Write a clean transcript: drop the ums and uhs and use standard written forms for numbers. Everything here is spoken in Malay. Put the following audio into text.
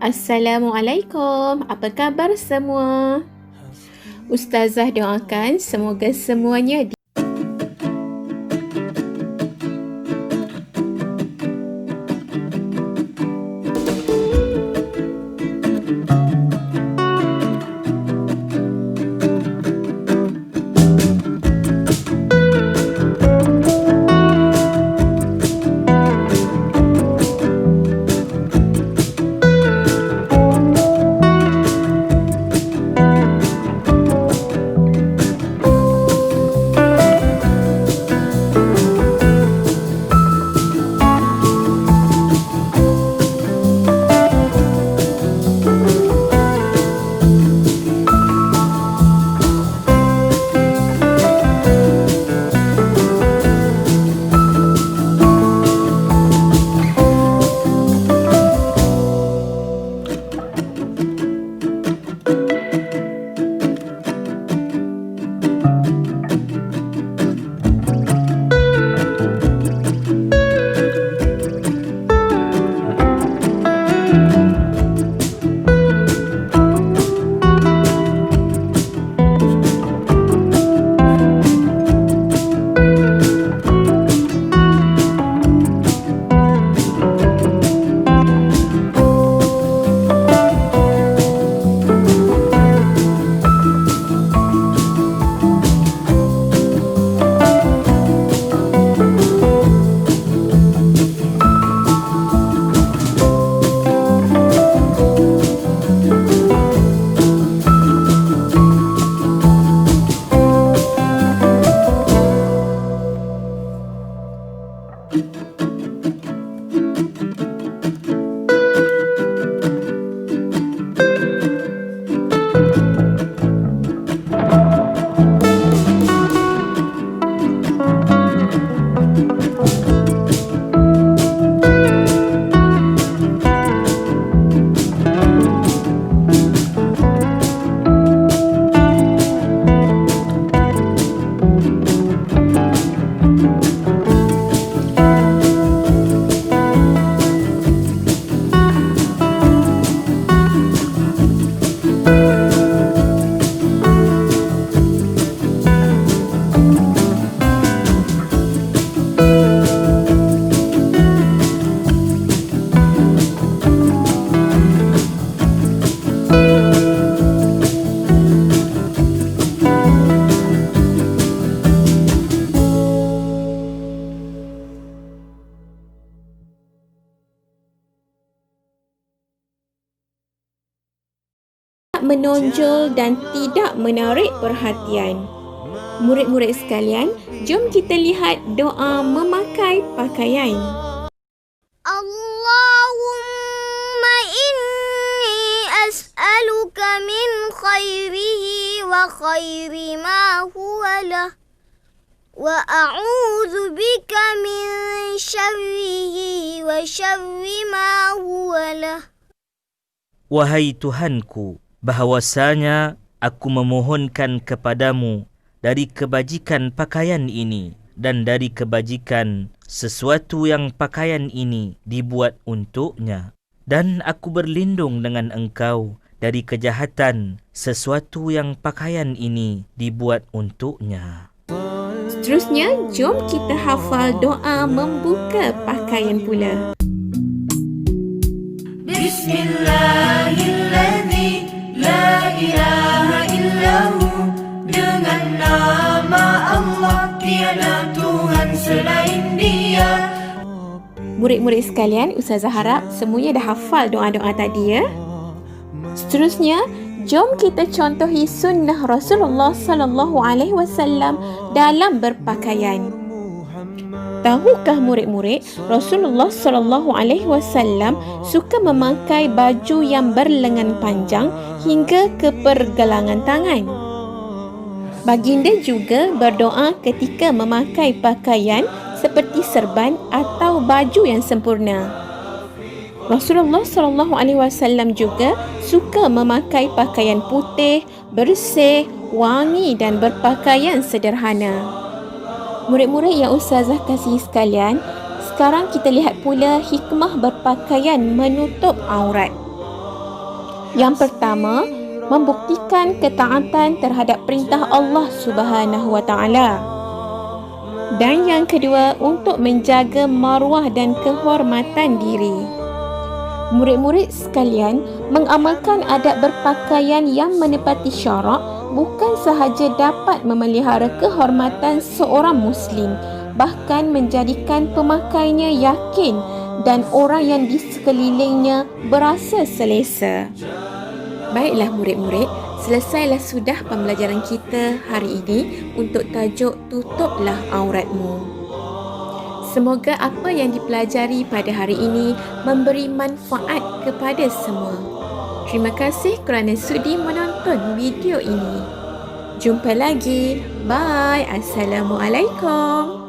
Assalamualaikum, apa khabar semua? Ustazah doakan semoga semuanya menonjol dan tidak menarik perhatian. Murid-murid sekalian, jom kita lihat doa memakai pakaian. Allahumma inni as'aluka min khairihi wa khairi ma huwa lah wa a'udzu bika min syarrihi wa syarri ma huwa lah. Wahai Tuhanku, bahawasanya aku memohonkan kepadamu dari kebajikan pakaian ini dan dari kebajikan sesuatu yang pakaian ini dibuat untuknya. Dan aku berlindung dengan Engkau dari kejahatan sesuatu yang pakaian ini dibuat untuknya. Seterusnya, jom kita hafal doa membuka pakaian pula. Bismillahilladzi la ilaha illahu. Dengan nama Allah tiada Tuhan selain Dia. Murid-murid sekalian, Ustazah harap semuanya dah hafal doa-doa tadi ya. Seterusnya, jom kita contohi sunnah Rasulullah sallallahu alaihi wasallam dalam berpakaian. Tahukah murid-murid, Rasulullah sallallahu alaihi wasallam suka memakai baju yang berlengan panjang hingga ke pergelangan tangan. Baginda juga berdoa ketika memakai pakaian seperti serban atau baju yang sempurna. Rasulullah sallallahu alaihi wasallam juga suka memakai pakaian putih, bersih, wangi dan berpakaian sederhana. Murid-murid yang Ustazah kasihi sekalian, sekarang kita lihat pula hikmah berpakaian menutup aurat. Yang pertama, membuktikan ketaatan terhadap perintah Allah Subhanahu wa taala. Dan yang kedua, untuk menjaga maruah dan kehormatan diri. Murid-murid sekalian, mengamalkan adab berpakaian yang menepati syarak bukan sahaja dapat memelihara kehormatan seorang Muslim, bahkan menjadikan pemakainya yakin dan orang yang di sekelilingnya berasa selesa. Baiklah murid-murid, selesailah sudah pembelajaran kita hari ini untuk tajuk Tutuplah Auratmu. Semoga apa yang dipelajari pada hari ini memberi manfaat kepada semua. Terima kasih kerana sudi menonton video ini. Jumpa lagi. Bye. Assalamualaikum.